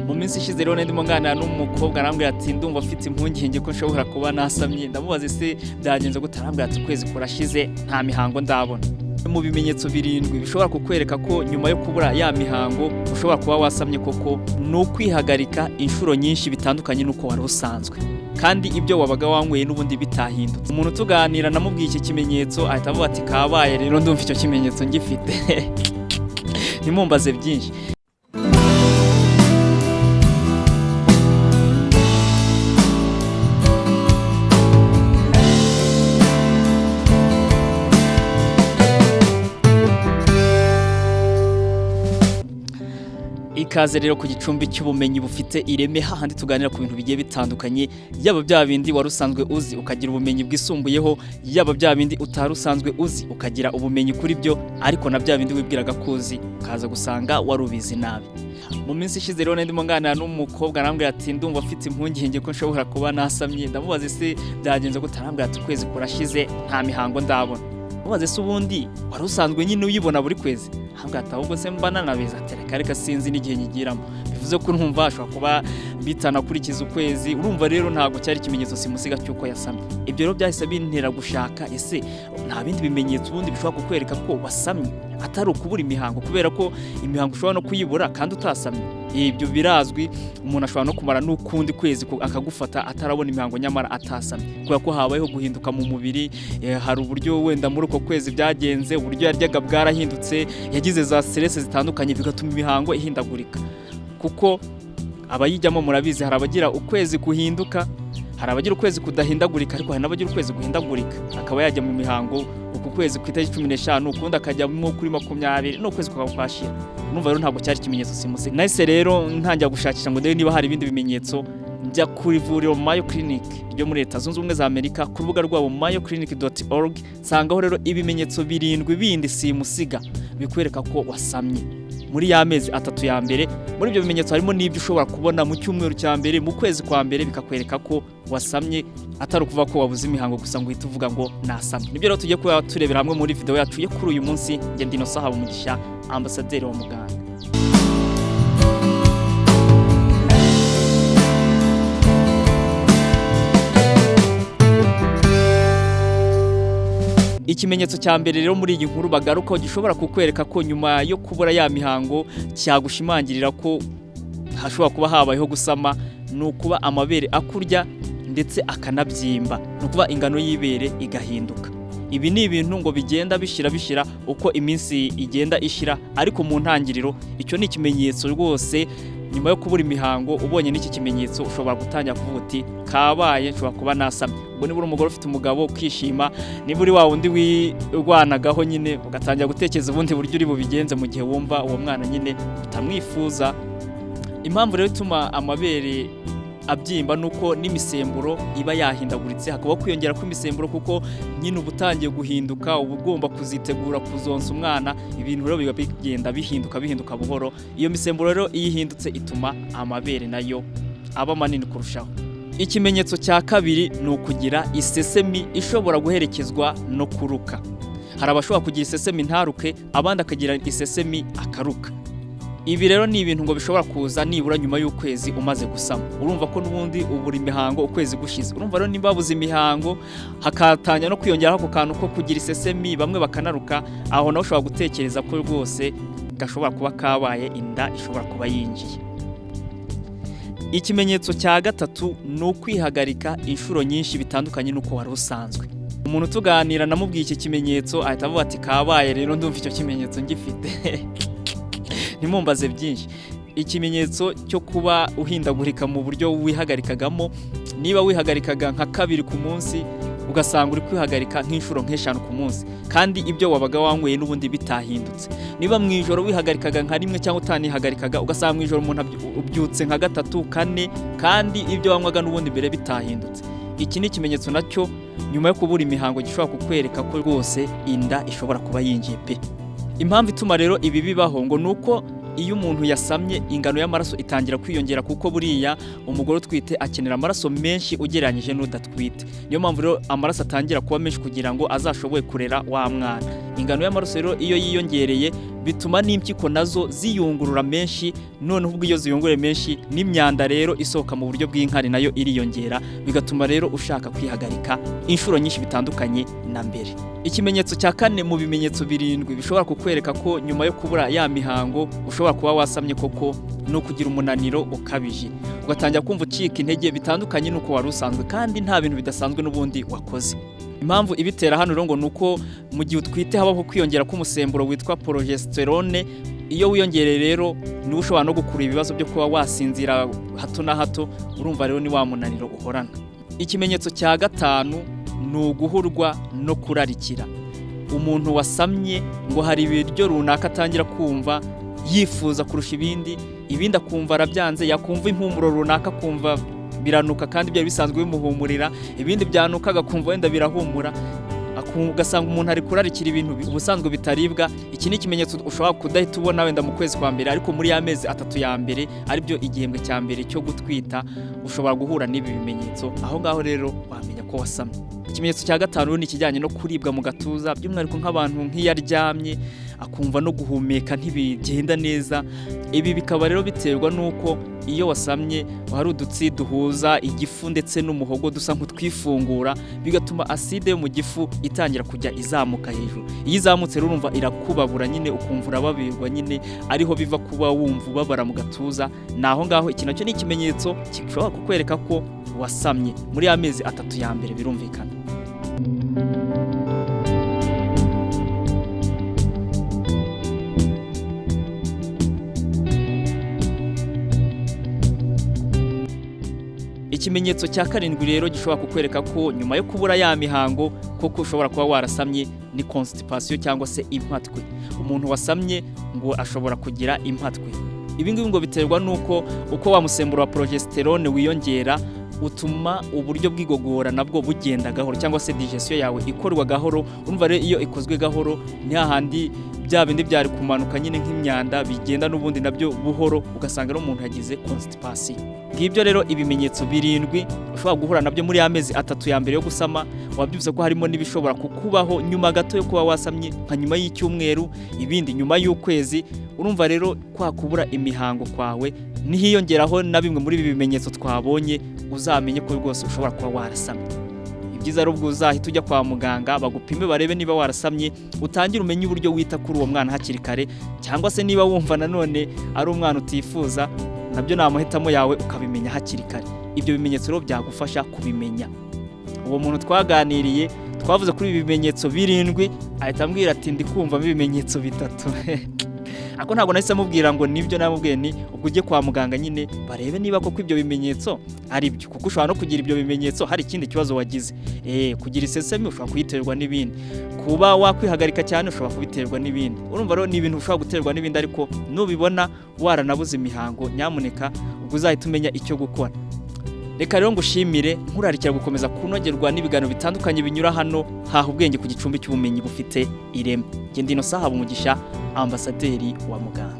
Mu minsi ishize rero ndimo nganira n'umukobwa arambwira ati ndumva afite impungenge ko nshobora kuba nasamye. Ndamubaza ese byagenze gute, arambwira ati ukwezi kurashize nta mihango ndabona. Mu bimenyetso 7 bishobora kukwereka ko nyuma yo kubura ya mihango ushobora kuba wasamye koko, no kwihagarika inshuro nyinshi bitandukanye nuko wari usanzwe, kandi ibyo wabaga wanyweye n'ubundi bitahindutse. Umuntu tuganira namubwiye iki kimenyetso ahita avuga ati kabaye rero ndumva icyo kimenyetso ngifite. Nimumbaze byinshi. Ikaze rero ku gicumbi cy'ubumenyi bufite ireme, hahandi tuganira ku bintu bigiye bitandukanye, yaba bya bindi wari usanzwe uzi ukagira ubumenyi bwisumbuyeho, yaba bya bindi utari usanzwe uzi ukagira ubumenyi kuri byo, ariko na bya bindi wibwiraga kuzi ukaza gusanga wari ubizi nabi. Mu minsi ishize rero ndimo nganira n'umukobwa arambwira ati ndumva afite impungenge ko nshobora kuba nasamye. Ndamubaza ese byagenze gute, arambwira ati ukwezi kurashize nta mihango ndabona. Ndamubaza ese ubundi wari usanzwe nyine uyibona buri kwezi? Arambwira ati ahubwo se mba nanabizi, ati reka sinzi n'igihe nyigiramo. Bivuze ko ntumva ashobora kuba bitanakurikiza ukwezi. Urumva rero ntabwo cyari ikimenyetso simusiga cy'uko yasamye. Ibyo rero byahise bintera gushaka ese nta bindi bimenyetso ubundi bishobora kukwereka ko wasamye atari ukubura imihango, kubera ko imihango ushobora no kuyibura kandi utasamye. Ibyo birazwi, umuntu ashobora no kumara n'ukundi kwezi akagufata atarabona imihango nyamara atasamye, kubera ko habayeho guhinduka mu mubiri. Hari uburyo wenda muri uko kwezi byagenze, uburyo yaryaga bwarahindutse, yagize za stress zitandukanye bigatuma imihango ihindagurika. Kuko abayijyamo murabizi, hari abagira ukwezi guhinduka, hari abagira ukwezi kudahindagurika, ariko hari n'abagira ukwezi guhindagurika akaba yajya mu mihango uku kwezi ku itariki 15, ukundi akajya mu kuri 20 n'ukwezi kwa kwashira. Numva rero ntabwo cyari ikimenyetso simusiga. Nahise rero ntangira gushakisha ngo ndebe niba hari ibindi bimenyetso. Njya ku ivuriro Mayo Clinic ryo muri Leta Zunze Ubumwe za Amerika, ku rubuga rwabo mayoclinic.org, sangaho rero ibimenyetso 7 bindi simusiga bikwereka ko wasamye muri ya mezi 3 ya mbere. Muri ibyo bimenyetso harimo n'ibyo ushobora kubona mu cyumweru cya mbere, mu kwezi kwa mbere, bikakwereka ko wasamye, atari ukuvuga ko wabuze imihango gusa ngo uhite uvuga ngo nasamye. Nibyo rero tugiye kuba turebera hamwe muri video yacu yo kuri uyu munsi. Nge ndino Sahabo Mugisha, ambasaderi wa muganga. Ikimenyetso cya mbere rero muri iyi nkuru bagaruka gishobora kukwereka ko nyuma yo kubura ya mihango cyagushimangirira ko hashobora kuba habayeho gusama, nukuba amabere akurya ndetse akanabyimba, nukuba ingano y'ibere igahinduka. Ibi ni ibintu ngo bigenda bishira uko iminsi igenda ishira, ariko mu ntangiriro icyo ni ikimenyetso rwose. Nyuma yo kubura imihango ubonye n'iki kimenyetso ushobora gutangira kuvuga uti kabaye nshobora kuba nasamye. Ubwo niba uri umugore ufite umugabo ukishima, niba uri wa wundi wirwanagaho nyine ugatangira gutekereza ubundi buryo uri bubigenze mu gihe wumva uwo mwana nyine utamwifuza. Impamvu rero ituma amabere abyimba nuko n'imisemburo iba yahindaguritse, hakaba kwiyongera kw'imisemburo, kuko nyine ubutangiye guhinduka, uba ugomba kuzitegura kuzonsa umwana. Ibintu rero biba bigenda bihinduka buhoro. Iyo misemburo rero iyihindutse ituma amabere nayo aba manini kurushaho. Ikimenyetso cya kabiri ni ukugira isesemi ishobora guherekezwa no kuruka. Hari abashobora kugira isesemi ntaruke, abandi akagira isesemi akaruka. Ibi rero ni ibintu ngo bishobora kuza nibura nyuma y'ukwezi umaze gusama. Urumva ko n'ubundi ubura imihango ukwezi gushize. Urumva rero nimba babuze imihango hakatanya no kwiyongeraho ako kantu ko kugira isesemi, bamwe bakanaruka, aho nawe ushobora gutekereza ko rwose gashobora kuba kabaye inda ishobora kuba yinjiye. Ikimenyetso cya gatatu ni ukwihagarika inshuro nyinshi bitandukanye nuko wari usanzwe. Umuntu tuganira namubwiye iki kimenyetso ahita avuga ati kabaye rero ndumva icyo kimenyetso ngifite. Nimumbaze byinshi. Ikimenyetso cyo kuba uhindagurika mu buryo wihagarikagamo, niba wihagarikaga nka 2 ku munsi ugasanga uri kwihagarika nk'inshuro nk'eshanu ku munsi, kandi ibyo wabaga wanyweye n'ubundi bitahindutse. Niba mu ijoro wihagarikaga nka 1 cyangwa utanihagarikaga, ugasanga mu ijoro umuntu ubyutse nka 3, 4, kandi ibyo wanywaga n'ubundi mbere bitahindutse. Iki ni ikimenyetso nacyo nyuma yo kubura imihango gishobora kukwereka ko rwose inda ishobora kuba yinjiye pe. Impamvu ituma rero ibi bibaho ngo nuko iyo umuntu yasamye ingano y'amaraso itangira kwiyongera, kuko buriya umugore utwite akenera amaraso menshi ugereranyije n'udatwite. Niyo mpamvu rero amaraso atangira kuba menshi kugira ngo azashoboye kurera wa mwana. Ingano y'amaraso rero iyo yiyongereye bituma n'impyiko nazo ziyungurura menshi, noneho ubwo iyo ziyungurure menshi n'imyanda rero isohoka mu buryo bw'inkari nayo iriyongera, bigatuma rero ushaka kwihagarika inshuro nyinshi bitandukanye na mbere. Ikimenyetso cya kane mu bimenyetso 7 bishobora kukwereka ko nyuma yo kubura ya mihango ushobora kuba wasamye koko no kugira umunaniro ukabije, ugatangira kumva ucika intege bitandukanye nuko wari usanzwe kandi nta bintu bidasanzwe n'ubundi wakoze. Impamvu ibitera hano rero ngo nuko mu gihe utwite habaho kwiyongera k'umusemburo witwa progesterone. Iyo wiyongereye rero ni ushobora no gukura ibibazo byo kuba wasinzira hato na hato, urumva rero ni wa munaniro uhorana. Ikimenyetso cya 5 ni uguhurwa no kurarikira. Umuntu wasamye ngo hari ibiryo runaka atangira kumva yifuza kurusha ibindi akumva arabyanze, yakumva impumuro runaka kumva biranuka kandi byari bisanzwe bimuhumurira, ibindi byanuka agakumva wenda birahumura, ugasanga umuntu ari kurarikira ibintu ubusanzwe bitaribwa. Iki ni ikimenyetso ushobora kudahita ubona wenda mu kwezi kwa mbere, ariko muri amezi 3 ya mbere aribyo igihembwe cya mbere cyo gutwita ushobora guhura n'ibi bimenyetso. Aho ngaho rero wamenya ko wasamye. Ikimenyetso cya 5 ni kijyanye no kuribwa mu gatuza, by'umwihariko nk'abantu nk'iyaryamye akumva no guhumeka ntibigenda neza. Ibi bikaba rero biterwa nuko iyo wasamye hari udutsi duhuza igifu ndetse n'umuhogo dusa nk'utwifungura, bigatuma acide yo mu gifu itangira kujya izamuka hejuru. Iyo izamutse urumva irakubabura nyine, ukumva urababirwa nyine, ariho biva kuba wumva ubabara mu gatuza. Naho ngaho iki nacyo ni ikimenyetso gishobora kukwereka ko wasamye muri amezi 3 ya mbere birumvikana. Ikimenyetso cya 7 rero gishobora kukwereka ko nyuma yo kubura ya mihango koko ushobora kuba warasamye ni constipation cyangwa se impatwe. Umuntu wasamye ngo ashobora kugira impatwe. Ibi ngibi ngo biterwa nuko uko wa musemburo wa progesterone wiyongera utuma uburyo bw'igogora nabwo bugenda gahoro, cyangwa se digestion yawe ikorwa gahoro. Urumva rero iyo ikozwe gahoro ni hahandi bya bindi byari kumanuka nyine nk'imyanda bigenda n'ubundi nabyo buhoro, ugasanga rero umuntu yagize constipation. Ngibyo rero ibimenyetso 7 ushobora guhura nabyo muri amezi 3 ya mbere yo gusama. Wabyuze ko harimo nibishobora kukubaho nyuma gato yo kuba wasamye, nka nyuma y'icyumweru, ibindi nyuma y'ukwezi. Urumva rero kwa kubura imihango kwawe nihiyongeraho na bimwe muri ibi bimenyetso twabonye, uzamenye ko rwose ushobora kuba warasamye. Ibyiza rero ubwo uzahita ujya kwa muganga bagupime barebe niba warasamye, utangire umenye uburyo wita kuri uwo mwana hakiri kare, cyangwa se niba wumva nanone ari umwana utifuza, nabyo namuhitamo yawe ukabimenya hakiri kare. Ibyo bimenyetso rero byagufasha kubimenya. Uwo muntu twaganiriye twavuze kuri ibi bimenyetso 7 ahita ambwira ati ndi kumva ibimenyetso 3. Ako ntabwo nahise mubwira ngo nibyo, namubwiye ni ubwo ujye kwa muganga nyine barebe niba koko ibyo bimenyetso ari byo, kuko ushobora no kugira ibyo bimenyetso hari ikindi kibazo wagize. Kugira isesemi ushobora kuyiterwa n'ibindi, kuba wakwihagarika cyane ushobora kubiterwa n'ibindi. Urumva rero ni ibintu ushobora guterwa n'ibindi, ariko nubibona waranabuze imihango nyamuneka ubwo uzahita umenya icyo gukora. Reka rero ngushimire, nkurarikira gukomeza kunogerwa n'ibiganiro bitandukanye binyura hano haha ubwenge ku gicumbi cy'ubumenyi bufite ireme. Nge ndi Innocent Habumugisha, ambasaderi wa muganga.